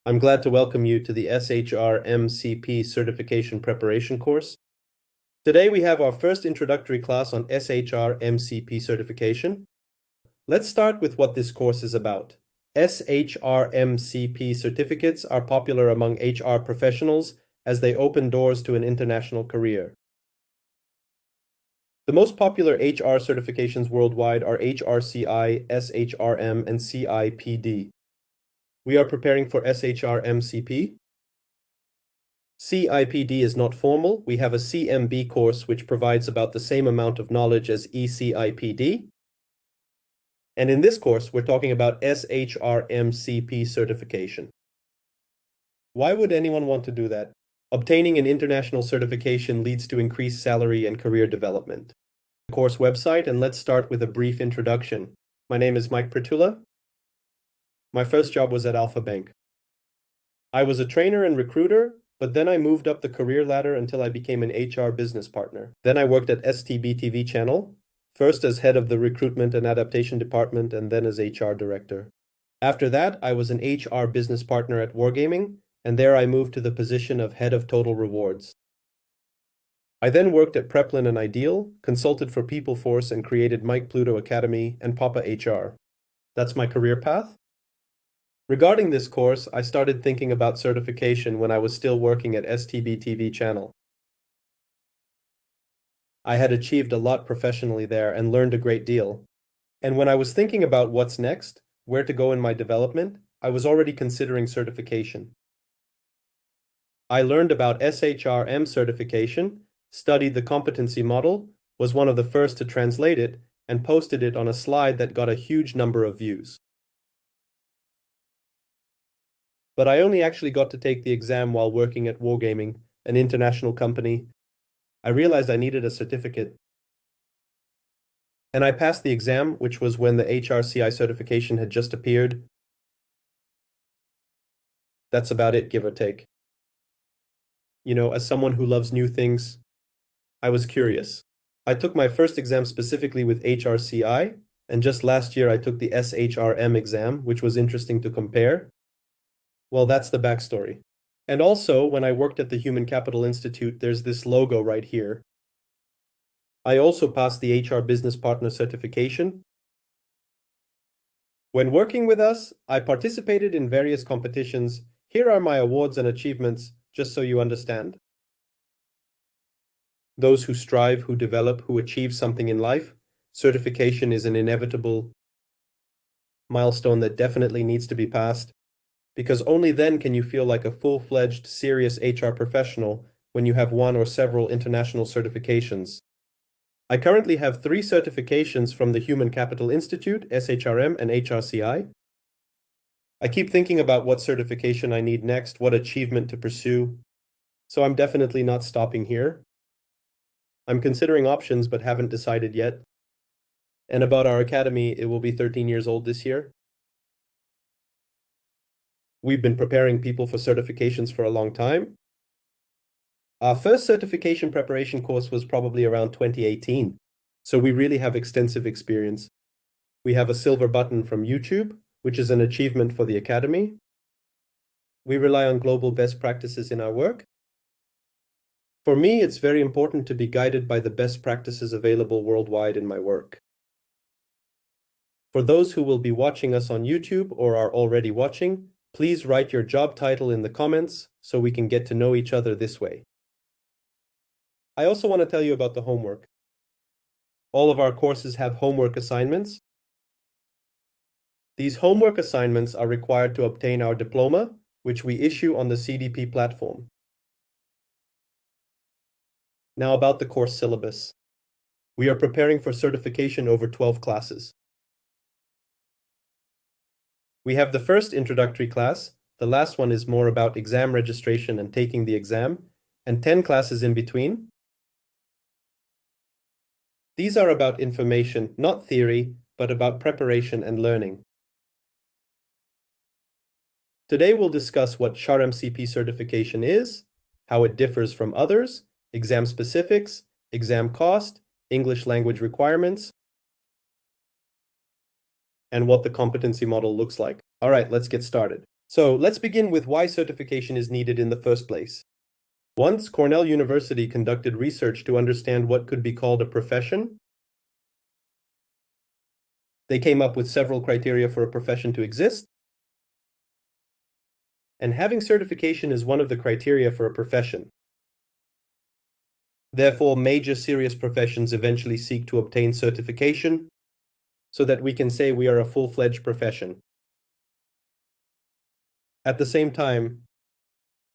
I'm glad to welcome you to the SHRM-CP Certification Preparation course. Today we have our first introductory class on SHRM-CP certification. Let's start with what this course is about. SHRM-CP certificates are popular among HR professionals as they open doors to an international career. The most popular HR certifications worldwide are HRCI, SHRM, and CIPD. We are preparing for SHRM-CP. CIPD is not formal. We have a CMB course which provides about the same amount of knowledge as ECIPD. And in this course, we're talking about SHRM-CP certification. Why would anyone want to do that? Obtaining an international certification leads to increased salary and career development. The course website, and let's start with a brief introduction. My name is Mike Pritula. My first job was at Alpha Bank. I was a trainer and recruiter, but then I moved up the career ladder until I became an HR business partner. Then I worked at STB TV channel, first as head of the recruitment and adaptation department and then as HR director. After that, I was an HR business partner at Wargaming, and there I moved to the position of head of total rewards. I then worked at Preplin and Ideal, consulted for Peopleforce and created Mike Pritula Academy and Papa HR. That's my career path. Regarding this course, I started thinking about certification when I was still working at STB TV channel. I had achieved a lot professionally there and learned a great deal. And when I was thinking about what's next, where to go in my development, I was already considering certification. I learned about SHRM certification, studied the competency model, was one of the first to translate it, and posted it on a slide that got a huge number of views. But I only actually got to take the exam while working at Wargaming, an international company. I realized I needed a certificate. And I passed the exam, which was when the HRCI certification had just appeared. That's about it, give or take. You know, as someone who loves new things, I was curious. I took my first exam specifically with HRCI, and just last year I took the SHRM exam, which was interesting to compare. Well, that's the backstory. And also, when I worked at the Human Capital Institute, there's this logo right here. I also passed the HR Business Partner certification. When working with us, I participated in various competitions. Here are my awards and achievements, just so you understand. Those who strive, who develop, who achieve something in life, certification is an inevitable milestone that definitely needs to be passed, because only then can you feel like a full-fledged, serious HR professional when you have one or several international certifications. I currently have 3 certifications from the Human Capital Institute, SHRM, and HRCI. I keep thinking about what certification I need next, what achievement to pursue, so I'm definitely not stopping here. I'm considering options but haven't decided yet. And about our academy, it will be 13 years old this year. We've been preparing people for certifications for a long time. Our first certification preparation course was probably around 2018, so we really have extensive experience. We have a silver button from YouTube, which is an achievement for the academy. We rely on global best practices in our work. For me, it's very important to be guided by the best practices available worldwide in my work. For those who will be watching us on YouTube or are already watching, please write your job title in the comments so we can get to know each other this way. I also want to tell you about the homework. All of our courses have homework assignments. These homework assignments are required to obtain our diploma, which we issue on the CDP platform. Now about the course syllabus. We are preparing for certification over 12 classes. We have the first introductory class, the last one is more about exam registration and taking the exam, and 10 classes in between. These are about information, not theory, but about preparation and learning. Today we'll discuss what SHRM-CP certification is, how it differs from others, exam specifics, exam cost, English language requirements, and what the competency model looks like. All right, let's get started. So let's begin with why certification is needed in the first place. Once Cornell University conducted research to understand what could be called a profession. They came up with several criteria for a profession to exist, and having certification is one of the criteria for a profession. Therefore, major serious professions eventually seek to obtain certification so that we can say we are a full-fledged profession. At the same time,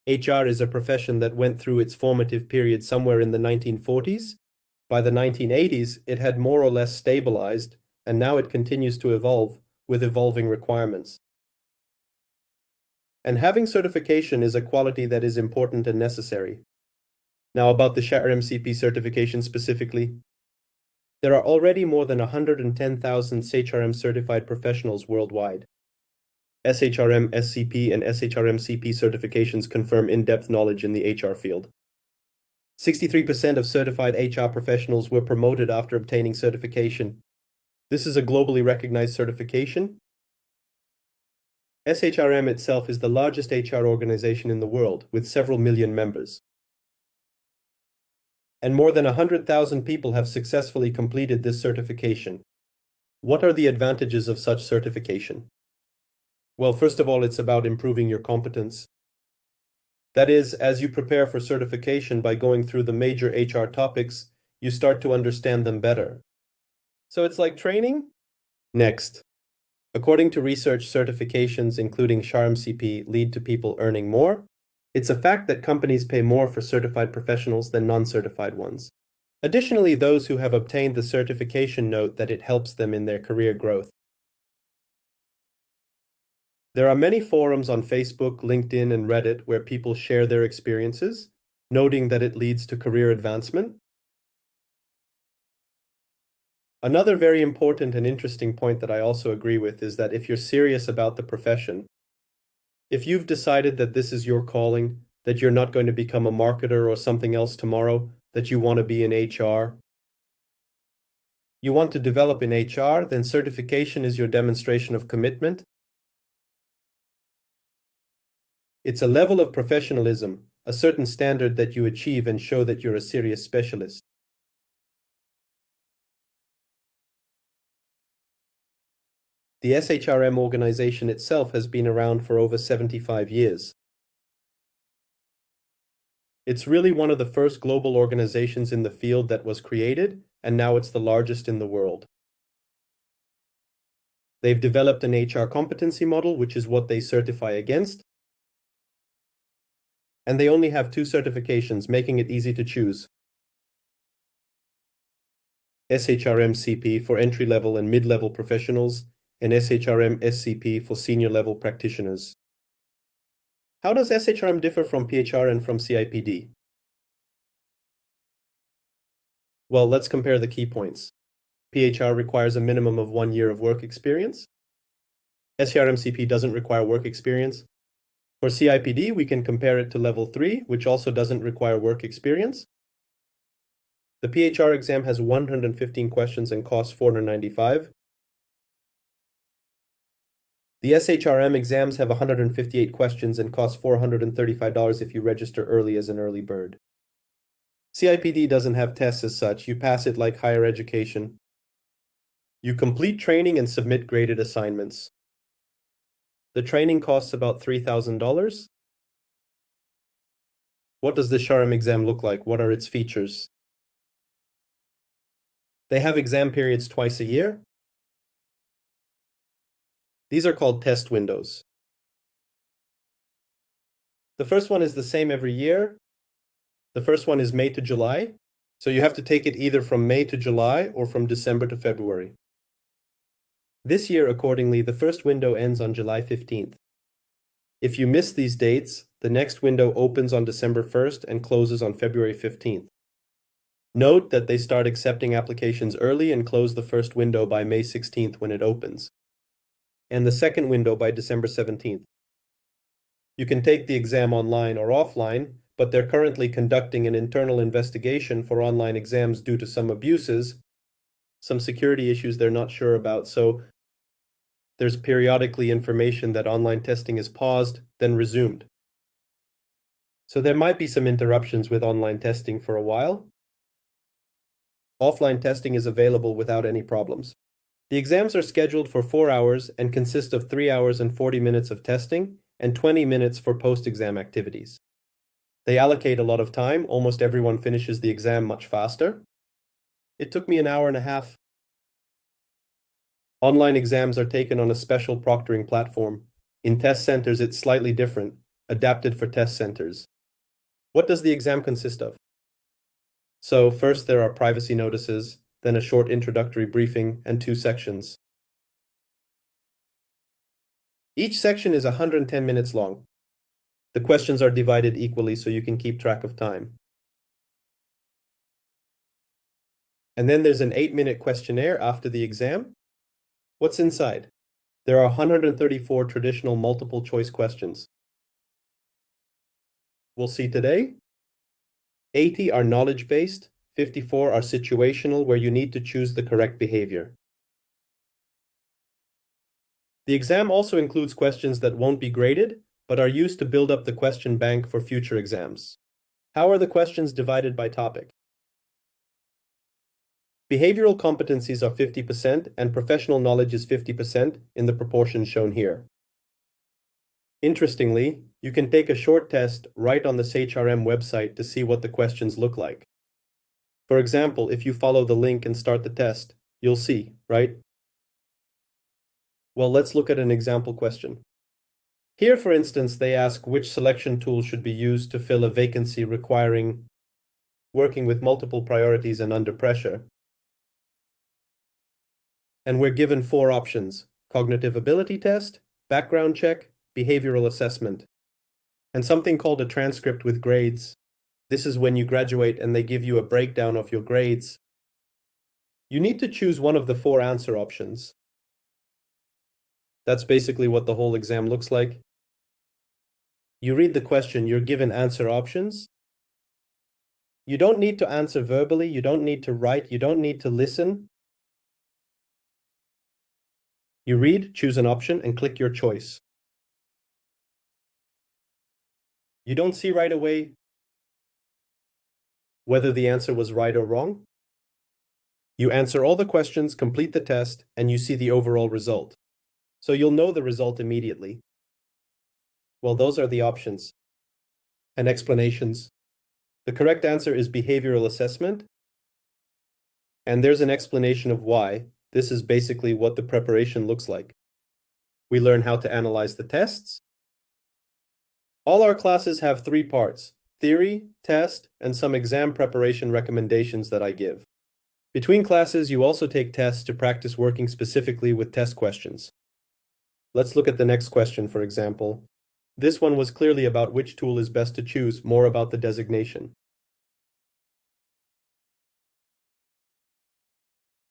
HR is a profession that went through its formative period somewhere in the 1940s. By the 1980s, it had more or less stabilized, and now it continues to evolve with evolving requirements. And having certification is a quality that is important and necessary. Now, about the SHRM-CP certification specifically, there are already more than 110,000 SHRM certified professionals worldwide. SHRM-SCP and SHRM-CP certifications confirm in-depth knowledge in the HR field. 63% of certified HR professionals were promoted after obtaining certification. This is a globally recognized certification. SHRM itself is the largest HR organization in the world, with several million members. And more than 100,000 people have successfully completed this certification. What are the advantages of such certification? Well, first of all, it's about improving your competence. That is, as you prepare for certification by going through the major HR topics, you start to understand them better. So it's like training? Next. According to research, certifications, including SHRM-CP, lead to people earning more. It's a fact that companies pay more for certified professionals than non-certified ones. Additionally, those who have obtained the certification note that it helps them in their career growth. There are many forums on Facebook, LinkedIn, and Reddit where people share their experiences, noting that it leads to career advancement. Another very important and interesting point that I also agree with is that if you're serious about the profession, if you've decided that this is your calling, that you're not going to become a marketer or something else tomorrow, that you want to be in HR, you want to develop in HR, then certification is your demonstration of commitment. It's a level of professionalism, a certain standard that you achieve and show that you're a serious specialist. The SHRM organization itself has been around for over 75 years. It's really one of the first global organizations in the field that was created, and now it's the largest in the world. They've developed an HR competency model, which is what they certify against. And they only have 2 certifications, making it easy to choose. SHRM-CP for entry-level and mid-level professionals, and SHRM-SCP for senior-level practitioners. How does SHRM differ from PHR and from CIPD? Well, let's compare the key points. PHR requires a minimum of 1 year of work experience. SHRM-CP doesn't require work experience. For CIPD, we can compare it to level 3, which also doesn't require work experience. The PHR exam has 115 questions and costs $495. The SHRM exams have 158 questions and cost $435 if you register early as an early bird. CIPD doesn't have tests as such. You pass it like higher education. You complete training and submit graded assignments. The training costs about $3,000. What does the SHRM exam look like? What are its features? They have exam periods twice a year. These are called test windows. The first one is the same every year. The first one is May to July. So you have to take it either from May to July or from December to February. This year, accordingly, the first window ends on July 15th. If you miss these dates, the next window opens on December 1st and closes on February 15th. Note that they start accepting applications early and close the first window by May 16th when it opens, and the second window by December 17th. You can take the exam online or offline, but they're currently conducting an internal investigation for online exams due to some abuses, some security issues they're not sure about, so There's periodically information that online testing is paused, then resumed. So there might be some interruptions with online testing for a while. Offline testing is available without any problems. The exams are scheduled for 4 hours and consist of 3 hours and 40 minutes of testing and 20 minutes for post-exam activities. They allocate a lot of time. Almost everyone finishes the exam much faster. It took me an hour and a half. Online exams are taken on a special proctoring platform. In test centers, it's slightly different, adapted for test centers. What does the exam consist of? So first there are privacy notices, then a short introductory briefing, and 2 sections. Each section is 110 minutes long. The questions are divided equally so you can keep track of time. And then there's an 8-minute questionnaire after the exam. What's inside? There are 134 traditional multiple choice questions. We'll see today. 80 are knowledge-based, 54 are situational, where you need to choose the correct behavior. The exam also includes questions that won't be graded, but are used to build up the question bank for future exams. How are the questions divided by topic? Behavioral competencies are 50% and professional knowledge is 50% in the proportions shown here. Interestingly, you can take a short test right on the SHRM website to see what the questions look like. For example, if you follow the link and start the test, you'll see, right? Well, let's look at an example question. Here, for instance, they ask which selection tool should be used to fill a vacancy requiring working with multiple priorities and under pressure. And we're given 4 options: cognitive ability test, background check, behavioral assessment, and something called a transcript with grades. This is when you graduate and they give you a breakdown of your grades. You need to choose one of the 4 answer options. That's basically what the whole exam looks like. You read the question, you're given answer options. You don't need to answer verbally, you don't need to write, you don't need to listen. You read, choose an option, and click your choice. You don't see right away whether the answer was right or wrong. You answer all the questions, complete the test, and you see the overall result. So you'll know the result immediately. Well, those are the options and explanations. The correct answer is behavioral assessment, and there's an explanation of why. This is basically what the preparation looks like. We learn how to analyze the tests. All our classes have 3 parts: theory, test, and some exam preparation recommendations that I give. Between classes, you also take tests to practice working specifically with test questions. Let's look at the next question, for example. This one was clearly about which tool is best to choose, more about the designation.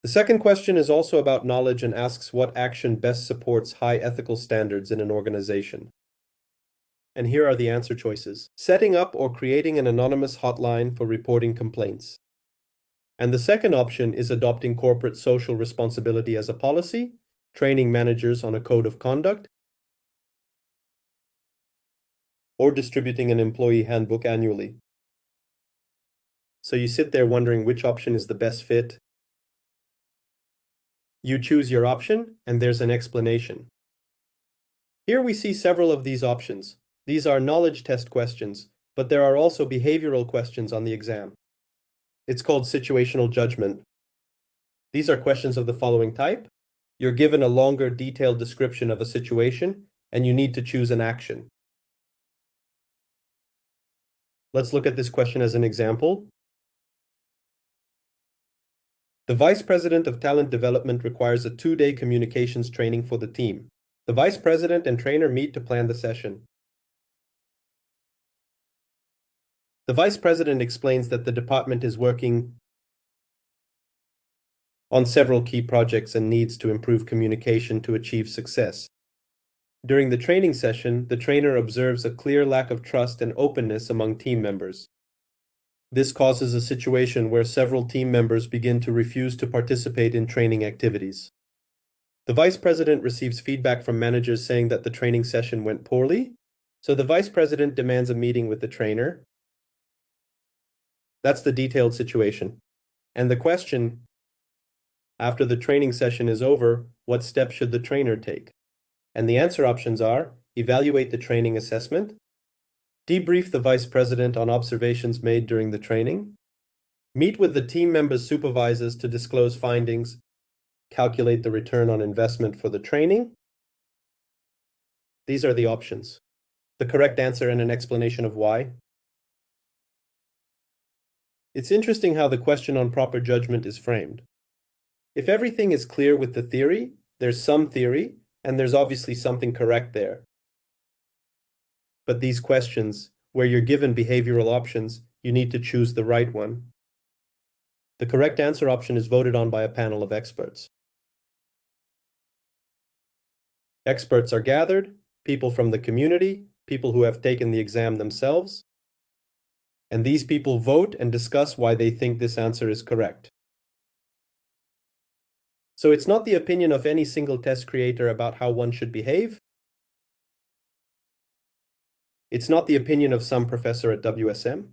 The second question is also about knowledge and asks what action best supports high ethical standards in an organization. And here are the answer choices: setting up or creating an anonymous hotline for reporting complaints. And the second option is adopting corporate social responsibility as a policy, training managers on a code of conduct, or distributing an employee handbook annually. So you sit there wondering which option is the best fit. You choose your option, and there's an explanation. Here we see several of these options. These are knowledge test questions, but there are also behavioral questions on the exam. It's called situational judgment. These are questions of the following type. You're given a longer, detailed description of a situation, and you need to choose an action. Let's look at this question as an example. The Vice President of Talent Development requires a 2-day communications training for the team. The Vice President and trainer meet to plan the session. The Vice President explains that the department is working on several key projects and needs to improve communication to achieve success. During the training session, the trainer observes a clear lack of trust and openness among team members. This causes a situation where several team members begin to refuse to participate in training activities. The vice president receives feedback from managers saying that the training session went poorly, so the vice president demands a meeting with the trainer. That's the detailed situation. And the question, after the training session is over, what steps should the trainer take? And the answer options are: evaluate the training assessment, debrief the vice president on observations made during the training, meet with the team members' supervisors to disclose findings, calculate the return on investment for the training. These are the options. The correct answer and an explanation of why. It's interesting how the question on proper judgment is framed. If everything is clear with the theory, there's some theory, and there's obviously something correct there. But these questions, where you're given behavioral options, you need to choose the right one. The correct answer option is voted on by a panel of experts. Experts are gathered, people from the community, people who have taken the exam themselves, and these people vote and discuss why they think this answer is correct. So it's not the opinion of any single test creator about how one should behave. It's not the opinion of some professor at WSM.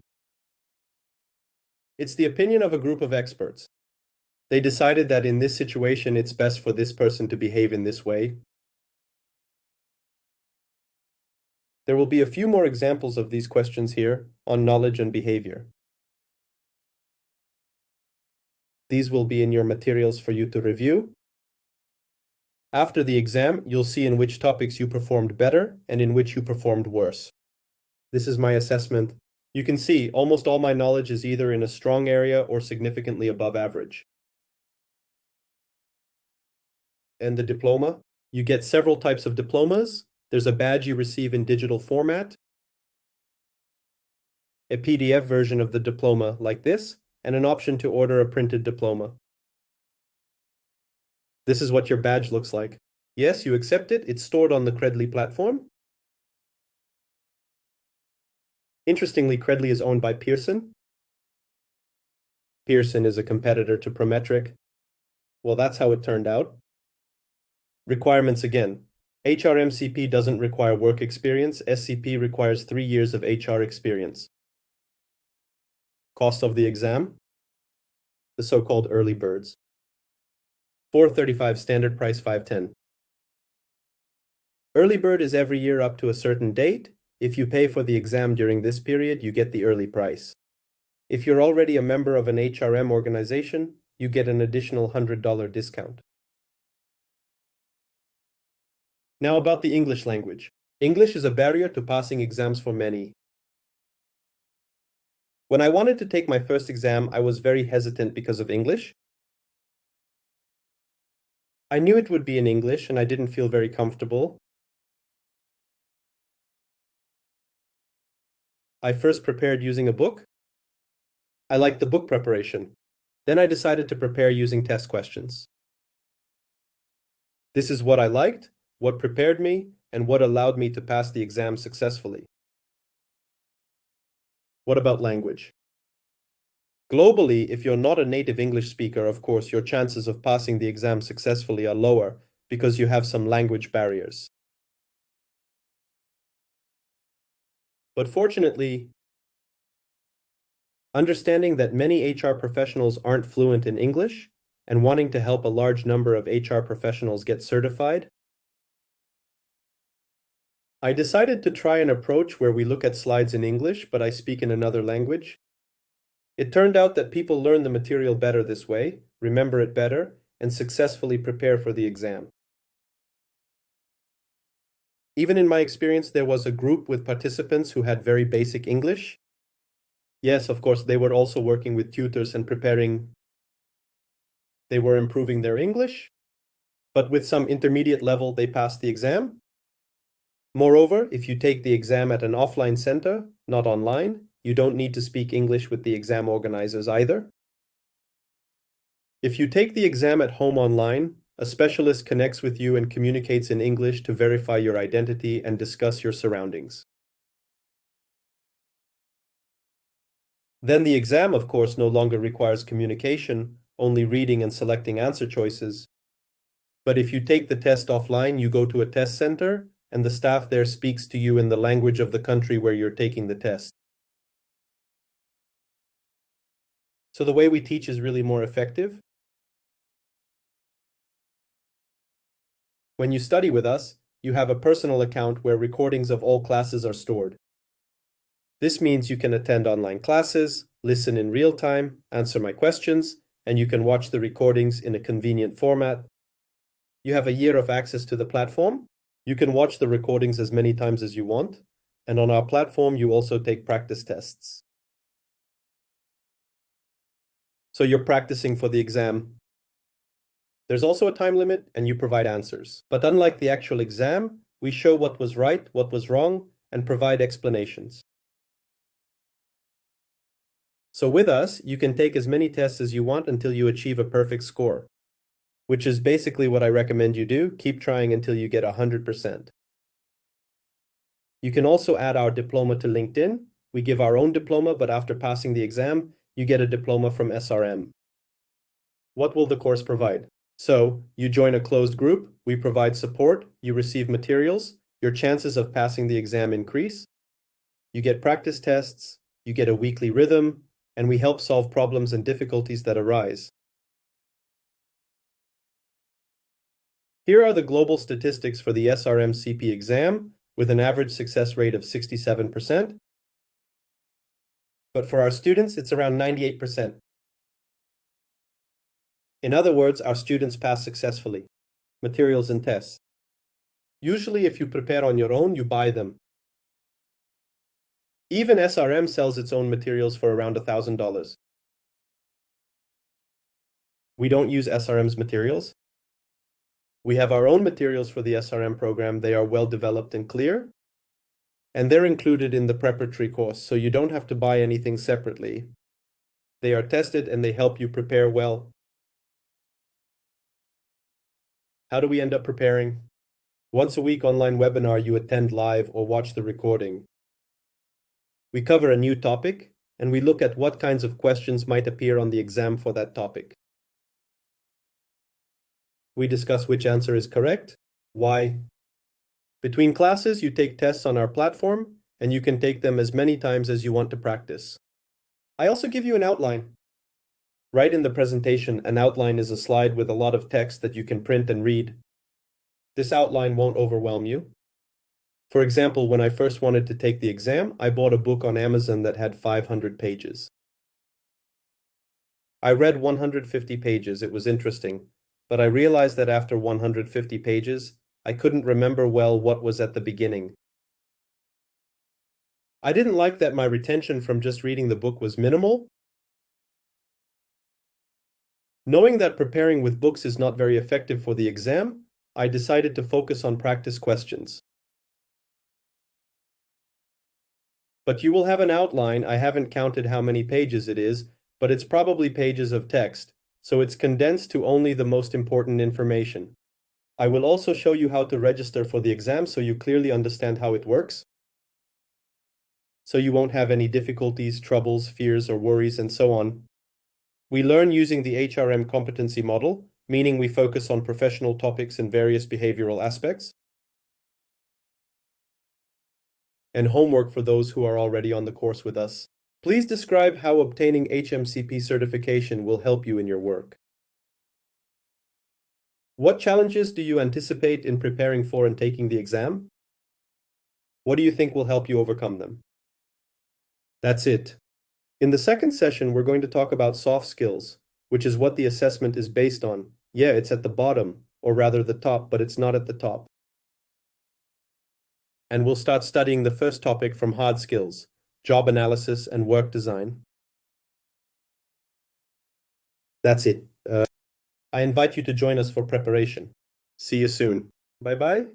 It's the opinion of a group of experts. They decided that in this situation, it's best for this person to behave in this way. There will be a few more examples of these questions here on knowledge and behavior. These will be in your materials for you to review. After the exam, you'll see in which topics you performed better and in which you performed worse. This is my assessment. You can see almost all my knowledge is either in a strong area or significantly above average. And the diploma? You get several types of diplomas. There's a badge you receive in digital format, a PDF version of the diploma like this, and an option to order a printed diploma. This is what your badge looks like. Yes, you accept it. It's stored on the Credly platform. Interestingly, Credly is owned by Pearson. Pearson is a competitor to Prometric. Well, that's how it turned out. Requirements again. SHRM-CP doesn't require work experience. SCP requires 3 years of HR experience. Cost of the exam? The so-called early birds. $435 standard price $510. Early bird is every year up to a certain date. If you pay for the exam during this period, you get the early price. If you're already a member of an HRM organization, you get an additional $100 discount. Now about the English language. English is a barrier to passing exams for many. When I wanted to take my first exam, I was very hesitant because of English. I knew it would be in English and I didn't feel very comfortable. I first prepared using a book. I liked the book preparation. Then I decided to prepare using test questions. This is what I liked, what prepared me, and what allowed me to pass the exam successfully. What about language? Globally, if you're not a native English speaker, of course, your chances of passing the exam successfully are lower because you have some language barriers. But fortunately, understanding that many HR professionals aren't fluent in English and wanting to help a large number of HR professionals get certified, I decided to try an approach where we look at slides in English, but I speak in another language. It turned out that people learn the material better this way, remember it better, and successfully prepare for the exam. Even in my experience, there was a group with participants who had very basic English. Yes, of course, they were also working with tutors and preparing. They were improving their English, but with some intermediate level, they passed the exam. Moreover, if you take the exam at an offline center, not online, you don't need to speak English with the exam organizers either. If you take the exam at home online, a specialist connects with you and communicates in English to verify your identity and discuss your surroundings. Then the exam, of course, no longer requires communication, only reading and selecting answer choices. But if you take the test offline, you go to a test center, and the staff there speaks to you in the language of the country where you're taking the test. So the way we teach is really more effective. When you study with us, you have a personal account where recordings of all classes are stored. This means you can attend online classes, listen in real time, answer my questions, and you can watch the recordings in a convenient format. You have a year of access to the platform. You can watch the recordings as many times as you want, and on our platform, you also take practice tests. So you're practicing for the exam. There's also a time limit, and you provide answers. But unlike the actual exam, we show what was right, what was wrong, and provide explanations. So with us, you can take as many tests as you want until you achieve a perfect score, which is basically what I recommend you do. Keep trying until you get 100%. You can also add our diploma to LinkedIn. We give our own diploma, but after passing the exam, you get a diploma from SRM. What will the course provide? So, you join a closed group, we provide support, you receive materials, your chances of passing the exam increase, you get practice tests, you get a weekly rhythm, and we help solve problems and difficulties that arise. Here are the global statistics for the SHRM-CP exam, with an average success rate of 67%. But for our students, it's around 98%. In other words, our students pass successfully. Materials and tests. Usually, if you prepare on your own, you buy them. Even SRM sells its own materials for around $1,000. We don't use SRM's materials. We have our own materials for the SRM program. They are well developed and clear, and they're included in the preparatory course, so you don't have to buy anything separately. They are tested and they help you prepare well. How do we end up preparing? Once a week online webinar, you attend live or watch the recording. We cover a new topic, and we look at what kinds of questions might appear on the exam for that topic. We discuss which answer is correct, why. Between classes, you take tests on our platform, and you can take them as many times as you want to practice. I also give you an outline. Right in the presentation, an outline is a slide with a lot of text that you can print and read. This outline won't overwhelm you. For example, when I first wanted to take the exam, I bought a book on Amazon that had 500 pages. I read 150 pages. It was interesting, but I realized that after 150 pages, I couldn't remember well what was at the beginning. I didn't like that my retention from just reading the book was minimal. Knowing that preparing with books is not very effective for the exam, I decided to focus on practice questions. But you will have an outline. I haven't counted how many pages it is, but it's probably pages of text, so it's condensed to only the most important information. I will also show you how to register for the exam so you clearly understand how it works, so you won't have any difficulties, troubles, fears, or worries, and so on. We learn using the HRM competency model, meaning we focus on professional topics and various behavioral aspects, and homework for those who are already on the course with us. Please describe how obtaining HMCP certification will help you in your work. What challenges do you anticipate in preparing for and taking the exam? What do you think will help you overcome them? That's it. In the second session, we're going to talk about soft skills, which is what the assessment is based on. Yeah, it's at the bottom, or rather the top, but it's not at the top. And we'll start studying the first topic from hard skills, job analysis and work design. That's it. I invite you to join us for preparation. See you soon. Bye-bye.